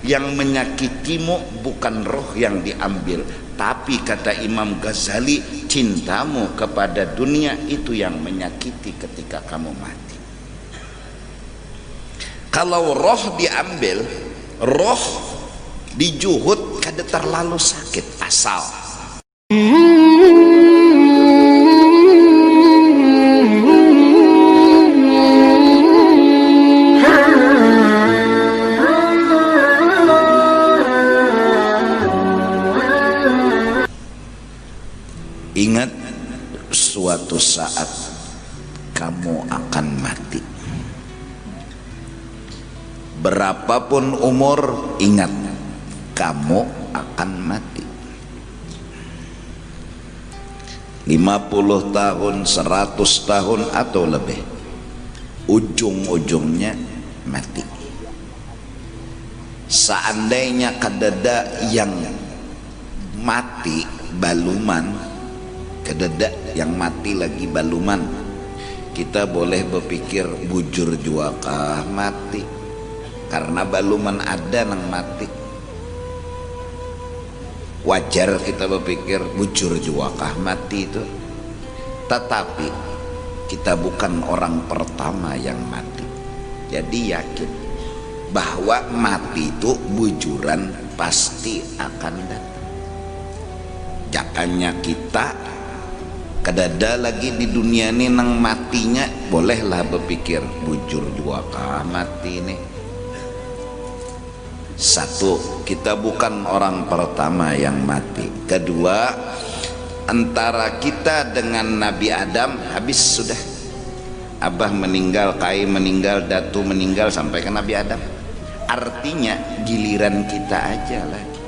Yang menyakitimu bukan roh yang diambil, tapi kata Imam Ghazali, cintamu kepada dunia itu yang menyakiti ketika kamu mati. Kalau roh diambil, roh dijuhud kada terlalu sakit asal. Ingat, suatu saat kamu akan mati. Berapapun umur, ingat, kamu akan mati. 50 tahun, 100 tahun atau lebih, ujung-ujungnya mati. Seandainya kadada yang mati baluman, kededa yang mati lagi baluman, kita boleh berpikir bujur jua kah mati, karena baluman ada nang mati. Wajar kita berpikir bujur jua kah mati itu. Tetapi kita bukan orang pertama yang mati, jadi yakin bahwa mati itu bujuran pasti akan datang. Jangannya kita kadada lagi di dunia ini nang matinya, bolehlah berpikir bujur jua kah mati ini. Satu, kita bukan orang pertama yang mati. Kedua, antara kita dengan Nabi Adam habis sudah. Abah meninggal, Kai meninggal, Datu meninggal, sampai ke Nabi Adam. Artinya giliran kita aja lagi,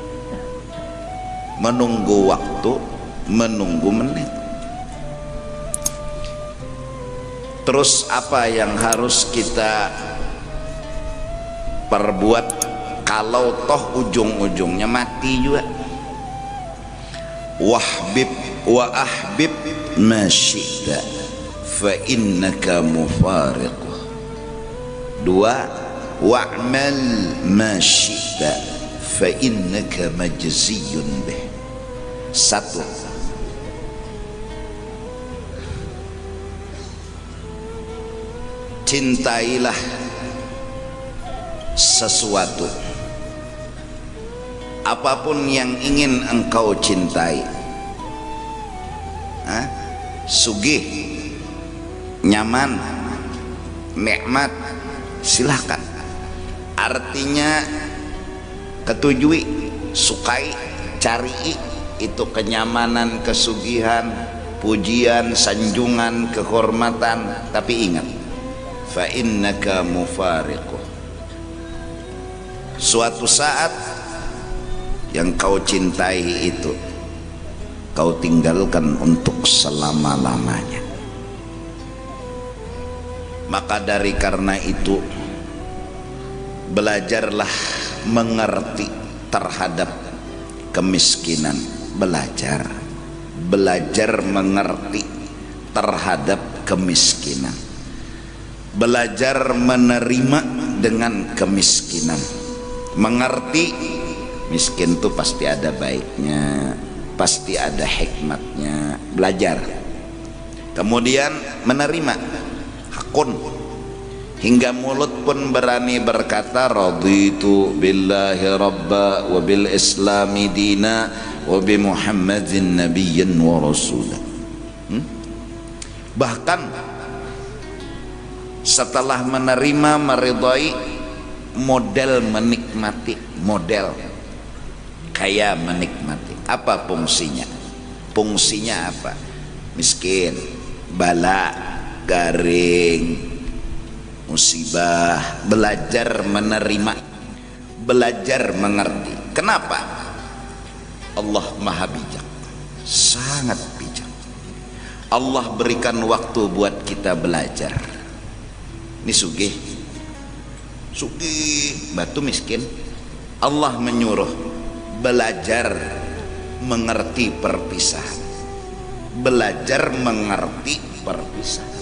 menunggu waktu, menunggu menit. Terus apa yang harus kita perbuat kalau toh ujung-ujungnya mati juga? Wahbib wa ahbib ma syi'ta fa innaka mufariquh. Dua, wa'mal ma syi'ta fa innaka majziyun bih. Satu, cintailah sesuatu, apapun yang ingin engkau cintai. Sugih, nyaman, nikmat, silahkan. Artinya ketujui, sukai, cari itu kenyamanan, kesugihan, pujian, sanjungan, kehormatan. Tapi ingat, fa innaka mufariquh. Suatu saat yang kau cintai itu kau tinggalkan untuk selama-lamanya. Maka dari karena itu, belajarlah mengerti terhadap kemiskinan. Belajar mengerti terhadap kemiskinan. Belajar menerima dengan kemiskinan. Mengerti miskin itu pasti ada baiknya, pasti ada hikmatnya. Belajar, kemudian menerima hakun, hingga mulut pun berani berkata raditu billahi rabba wa bil islami dina wa bi muhammadin nabiyyan wa rasulah. Bahkan setelah menerima, meridai, model menikmati, model kayak menikmati. Apa fungsinya? Fungsinya apa? Miskin, bala, garing, musibah. Belajar menerima, belajar mengerti. Kenapa? Allah maha bijak, sangat bijak. Allah berikan waktu buat kita belajar. Ini sugih, batu miskin. Allah menyuruh belajar mengerti perpisahan. Belajar mengerti perpisahan.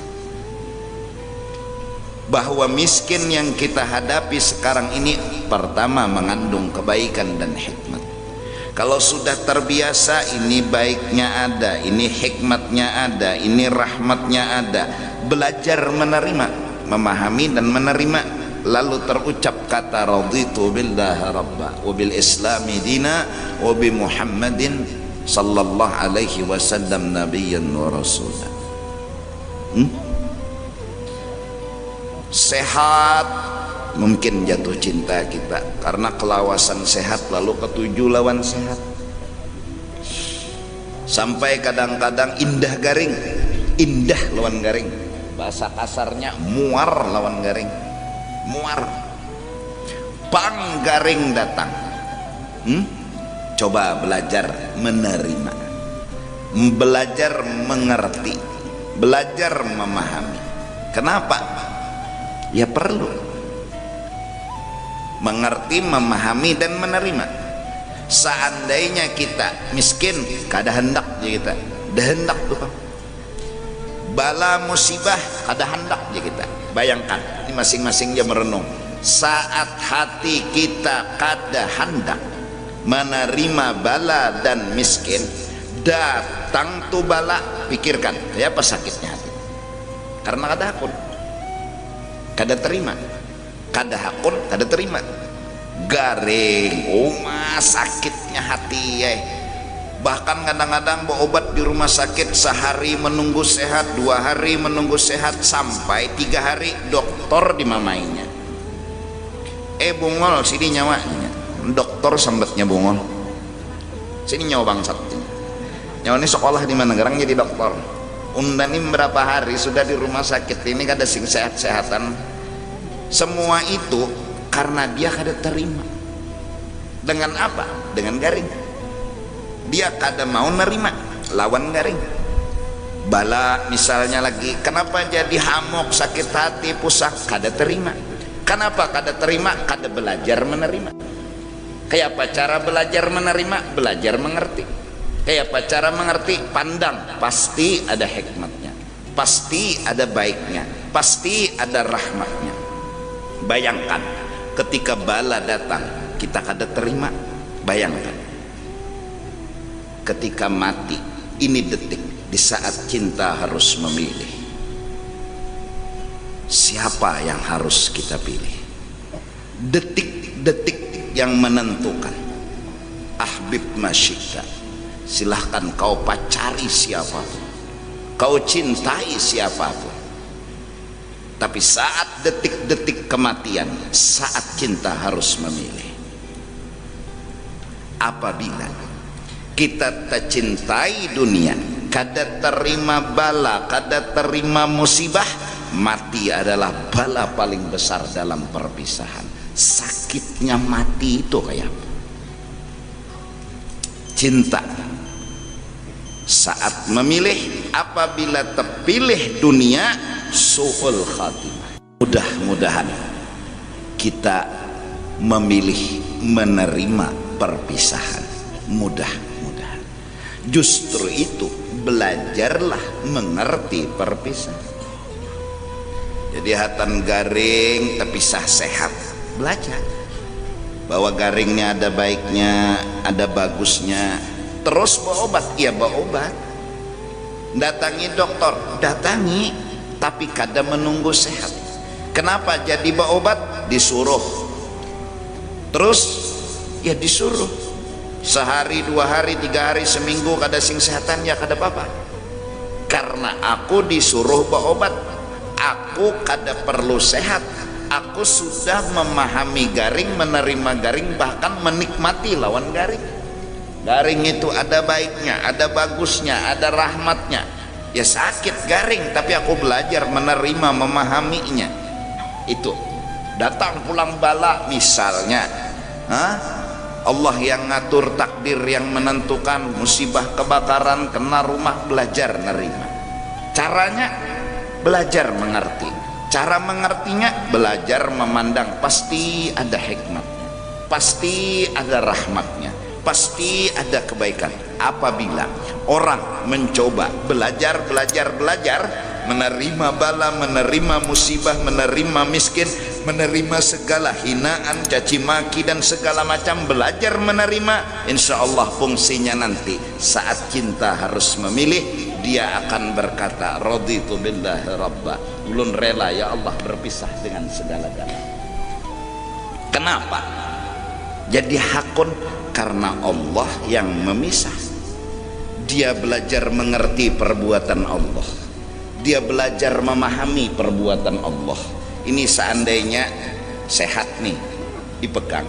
bahwa miskin yang kita hadapi sekarang ini pertama mengandung kebaikan dan hikmat. Kalau sudah terbiasa, ini baiknya ada, ini hikmatnya ada, ini rahmatnya ada, belajar menerima, memahami dan menerima, lalu terucap kata raditu billahi rabba wa bil islami dina wa bi muhammadin sallallahu alaihi wasallam nabiyyan wa rasulah. Sehat, mungkin jatuh cinta kita karena kelawasan sehat, lalu ketujuh lawan sehat. Sampai kadang-kadang indah garing, indah lawan garing, bahasa kasarnya muar lawan garing, muar. Pang garing datang. Coba belajar menerima, belajar mengerti, belajar memahami. Kenapa? Ya perlu mengerti, memahami dan menerima. Seandainya kita miskin, kada hendak je kita, dah hendak tuh Pak. Bala musibah kada hendak je kita. Bayangkan, ini masing-masing dia merenung. Saat hati kita kada hendak menerima bala dan miskin, datang tuh bala, pikirkan kayak apa sakitnya hati. Karena kada hakun, kada terima, kada hakun, kada terima, garing, sakitnya hati ya. Bahkan kadang-kadang berobat di rumah sakit, sehari menunggu sehat, 2 hari menunggu sehat, sampai 3 hari dokter dimamainya. Bungol sini nyawanya, dokter sambatnya bungol, sini nyawa bangsat. Nyawa ini sekolah di mana garang jadi dokter. Undani berapa hari sudah di rumah sakit ini kada sing sehat-sehatan. Semua itu karena dia kada terima. Dengan apa? Dengan garing. Dia kada mau nerima, lawan garing. Bala misalnya lagi, kenapa jadi hamok, sakit hati, pusat, kada terima. Kenapa kada terima? Kada belajar menerima. Kayak apa cara belajar menerima? Belajar mengerti. Kayak apa cara mengerti? Pandang, pasti ada hikmatnya, pasti ada baiknya, pasti ada rahmatnya. Bayangkan ketika bala datang kita kada terima. Bayangkan ketika mati, ini detik di saat cinta harus memilih. Siapa yang harus kita pilih? Detik-detik yang menentukan. Ahbib masyikta, silahkan kau pacari siapapun, kau cintai siapapun, tapi saat detik-detik kematian, saat cinta harus memilih. Apabila kita tercintai dunia, kada terima bala, kada terima musibah, mati adalah bala paling besar dalam perpisahan. Sakitnya mati itu kayak apa? Cinta saat memilih, apabila terpilih dunia, su'ul khatimah. Mudah-mudahan kita memilih menerima perpisahan. Mudah-mudahan. Justru itu belajarlah mengerti perpisahan. Jadi hatan garing terpisah sehat, belajar bahwa garingnya ada baiknya, ada bagusnya. Terus berobat, ya berobat. Datangi dokter, datangi, tapi kada menunggu sehat. Kenapa jadi berobat? Disuruh. Terus ya disuruh. Sehari, 2 hari, 3 hari, seminggu kada sing sehatan, ya kada apa-apa. Karena aku disuruh berobat, aku kada perlu sehat. Aku sudah memahami garing, menerima garing, bahkan menikmati lawan garing. Garing itu ada baiknya, ada bagusnya, ada rahmatnya. Ya sakit garing, tapi aku belajar menerima, memahaminya. Itu datang pulang bala misalnya, Allah yang ngatur takdir, yang menentukan musibah kebakaran, kena rumah, belajar nerima. Caranya belajar mengerti. Cara mengertinya belajar memandang, pasti ada hikmatnya, pasti ada rahmatnya, pasti ada kebaikan. Apabila orang mencoba belajar, menerima bala, menerima musibah, menerima miskin, menerima segala hinaan, caci maki dan segala macam. Belajar menerima, insya Allah fungsinya nanti saat cinta harus memilih, dia akan berkata raditu billahi rabba, ulun rela ya Allah berpisah dengan segala-galanya. Kenapa jadi hakun? Karena Allah yang memisah. Dia belajar mengerti perbuatan Allah, dia belajar memahami perbuatan Allah. Ini seandainya sehat nih dipegang,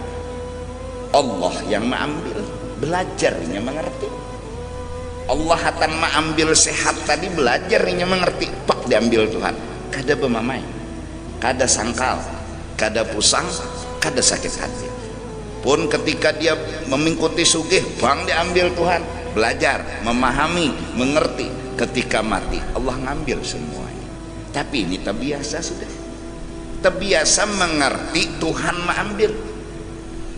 Allah yang mengambil, belajarnya mengerti. Allah akan mengambil sehat tadi, belajarnya mengerti, pak diambil Tuhan. Kada bemamai, kada sangkal, kada pusang, kada sakit hati. Pun ketika dia mengikuti sugih, bang diambil Tuhan, belajar, memahami, mengerti. Ketika mati, Allah ngambil semuanya. Tapi ini terbiasa sudah, terbiasa mengerti, Tuhan mengambil.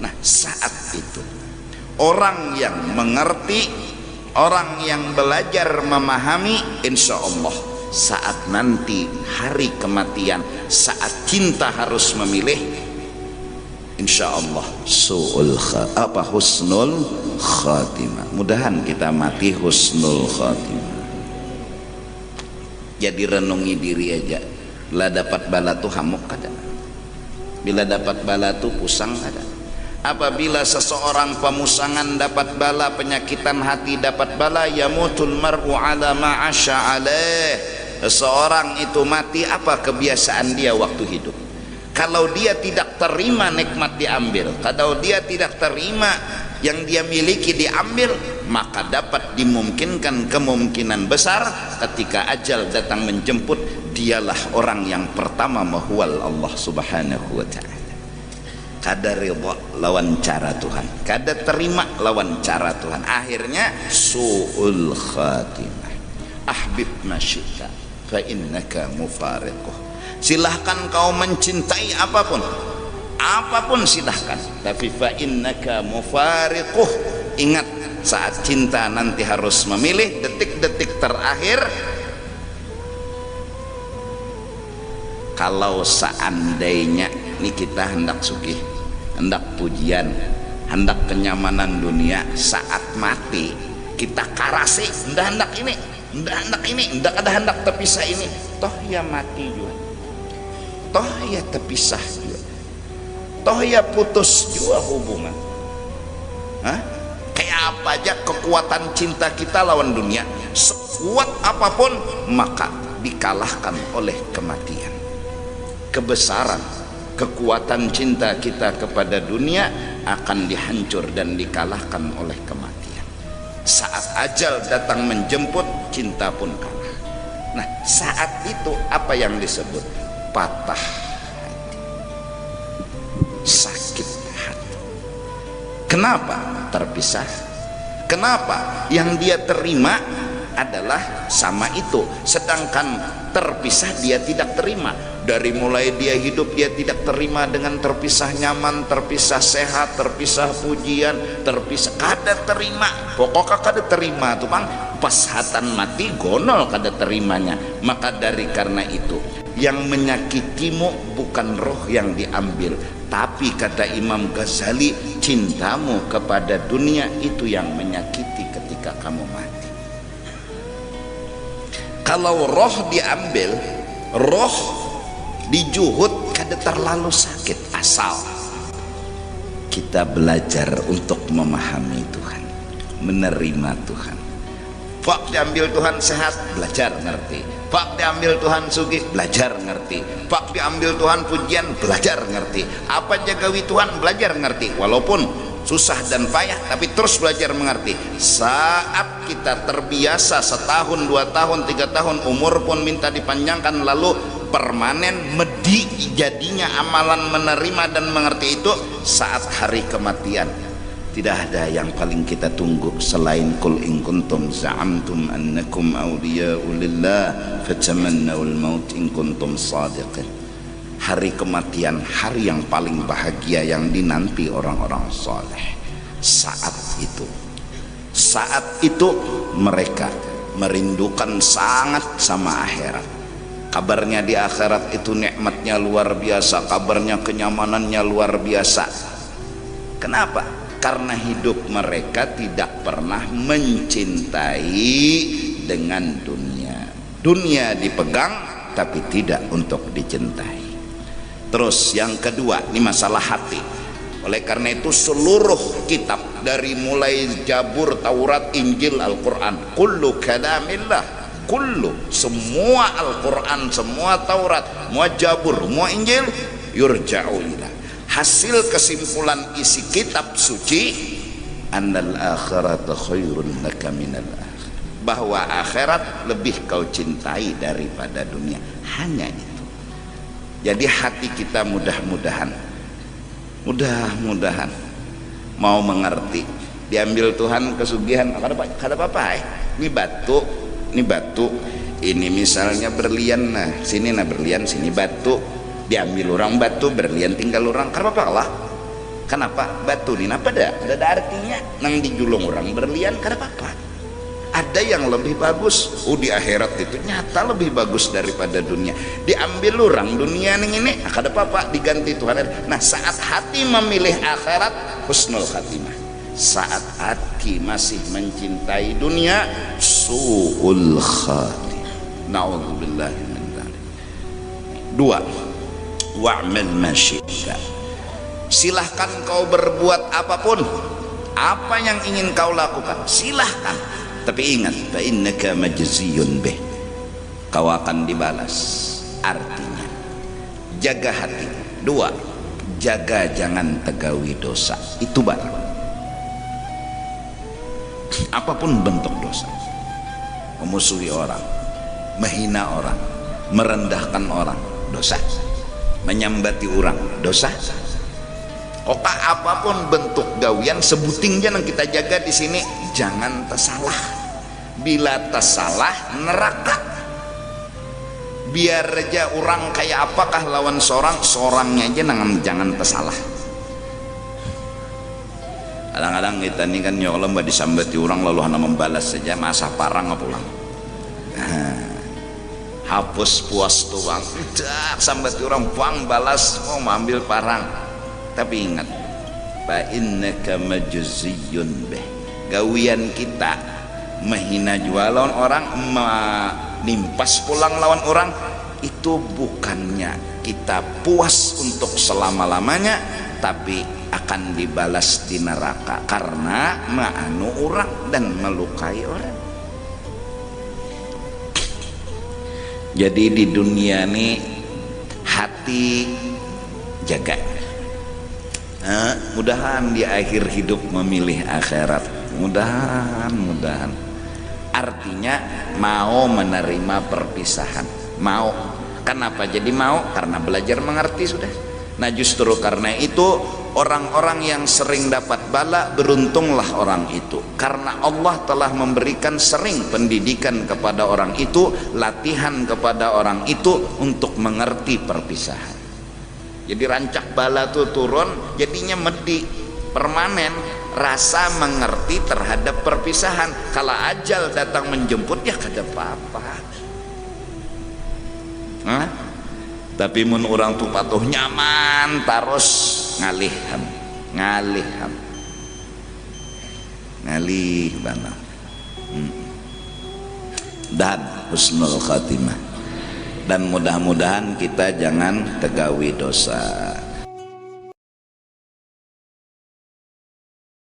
Nah, saat itu orang yang mengerti, orang yang belajar memahami, insya Allah saat nanti hari kematian, saat cinta harus memilih, insya Allah husnul khatimah. Mudahan kita mati husnul khatimah. Jadi renungi diri aja. Bila dapat bala tuh hamuk kada, bila dapat bala tuh pusang kada. Apabila seseorang pemusangan dapat bala, penyakitan hati dapat bala, yamutul mar'u ala ma'asha alaih. Seseorang itu mati, apa kebiasaan dia waktu hidup? Kalau dia tidak terima nikmat diambil, kalau dia tidak terima yang dia miliki diambil, maka dapat dimungkinkan kemungkinan besar ketika ajal datang menjemput, dialah orang yang pertama mahwal Allah subhanahu wa ta'ala. Kada ridha lawan cara Tuhan, kada terima lawan cara Tuhan, akhirnya su'ul khatimah. Ahbib masyita fa innaka mufariquh. Silahkan kau mencintai apapun, apapun silahkan, tapi fa innaka mufariquh. Ingat, saat cinta nanti harus memilih detik-detik terakhir. Kalau seandainya ini kita hendak sugih, hendak pujian, hendak kenyamanan dunia, saat mati kita karasi, hendak ini, hendak ada hendak terpisah ini, toh ya mati juga, toh ya terpisah juga, toh ya putus juga hubungan. Hah? Kayak apa aja kekuatan cinta kita lawan dunia, sekuat apapun, maka dikalahkan oleh kematian. Kebesaran kekuatan cinta kita kepada dunia akan dihancur dan dikalahkan oleh kematian. Saat ajal datang menjemput, cinta pun kalah. Nah, saat itu apa yang disebut? Patah hati, sakit hati. Kenapa terpisah? Kenapa? Yang dia terima adalah sama itu, sedangkan terpisah dia tidak terima. Dari mulai dia hidup dia tidak terima dengan terpisah nyaman, terpisah sehat, terpisah pujian, terpisah kada terima, pokoknya kada terima tuh bang. Pas hatan mati gonol kada terimanya. Maka dari karena itu, yang menyakitimu bukan roh yang diambil, tapi kata Imam Ghazali, cintamu kepada dunia itu yang menyakiti ketika kamu mati. Kalau roh diambil, roh dijuhud kada terlalu sakit, asal kita belajar untuk memahami Tuhan, menerima Tuhan. Pak diambil Tuhan sehat, belajar ngerti. Pak diambil Tuhan sugih, belajar ngerti. Pak diambil Tuhan pujian, belajar ngerti. Apa jagawi Tuhan, belajar ngerti. Walaupun susah dan payah, tapi terus belajar mengerti. Saat kita terbiasa setahun, 2 tahun, 3 tahun, umur pun minta dipanjangkan, lalu permanen medi jadinya amalan menerima dan mengerti itu, saat hari kematian tidak ada yang paling kita tunggu selain qul in kuntum za'amtum annakum awliya'u lillah fatamannawul maut in kuntum shadiqin. Hari kematian, hari yang paling bahagia yang dinanti orang-orang soleh. Saat itu mereka merindukan sangat sama akhirat. Kabarnya di akhirat itu nikmatnya luar biasa, kabarnya kenyamanannya luar biasa. Kenapa? Karena hidup mereka tidak pernah mencintai dengan dunia. Dunia dipegang tapi tidak untuk dicintai. Terus yang kedua, ini masalah hati. Oleh karena itu seluruh kitab dari mulai Zabur, Taurat, Injil, Al-Quran, kullu kalamillah, kullu, semua Al-Quran, semua Taurat, semua Zabur, semua Injil, yurja'u ilah. Hasil kesimpulan isi kitab suci, annal akhirata khairun laka minal akhir, bahwa akhirat lebih kau cintai daripada dunia. Hanya itu. Jadi hati kita mudah-mudahan mau mengerti. Diambil Tuhan kesugihan, kada apa-apa. Ini batu, ini misalnya berlian, nah sini nah berlian, sini batu, diambil orang batu, berlian tinggal orang, kada apa-apa lah. Kenapa? Batu ini apa dah? Ada artinya. Nang dijulung orang berlian, kada apa-apa. Ada yang lebih bagus. Di akhirat itu nyata lebih bagus daripada dunia. Diambil orang dunia ini, kada apa-apa, diganti Tuhan. Nah, saat hati memilih akhirat, husnul khatimah. Saat hati masih mencintai dunia, su'ul khatimah. Na'udzubillahi min dzalik. 2. Wa'mal ma syi'ta. Silahkan kau berbuat apapun, apa yang ingin kau lakukan, silahkan. Tapi ingat, fa innaka majziyun bih, kau akan dibalas. Artinya jaga hati. 2, jaga jangan tegawi dosa. Itu barang apapun bentuk dosa, memusuhi orang, menghina orang, merendahkan orang, dosa. Menyambati orang, dosa. Oka apapun bentuk gawian, sebutingnya yang kita jaga di sini, jangan tersalah. Bila tersalah, neraka. Biar aja orang kayak apakah lawan sorangnya aja jangan tersalah. Kadang-kadang kita ini kan ya Allah mbak disambati orang lalu hanya membalas saja, masa parang pulang. Hapus puas tuh bang, tidak sambati orang bang balas mau ambil parang. Tapi ingat, fa innaka majziyun bih, gawian kita menghina jual lawan orang, menimpas pulang lawan orang, itu bukannya kita puas untuk selama-lamanya, tapi akan dibalas di neraka karena ma'anu orang dan melukai orang. Jadi di dunia ini hati jaga. Mudahan di akhir hidup memilih akhirat. Mudahan. Artinya mau menerima perpisahan. Mau. Kenapa jadi mau? Karena belajar mengerti sudah. Nah justru karena itu orang-orang yang sering dapat bala, beruntunglah orang itu. Karena Allah telah memberikan sering pendidikan kepada orang itu, latihan kepada orang itu untuk mengerti perpisahan. Jadi rancak bala tuh turun, jadinya medi permanen, rasa mengerti terhadap perpisahan. Kalau ajal datang menjemput ya kada apa-apa. Tapi mun orang tuh patuh nyaman terus ngalih bana. Dan husnul khatimah. Dan mudah-mudahan kita jangan tegawi dosa.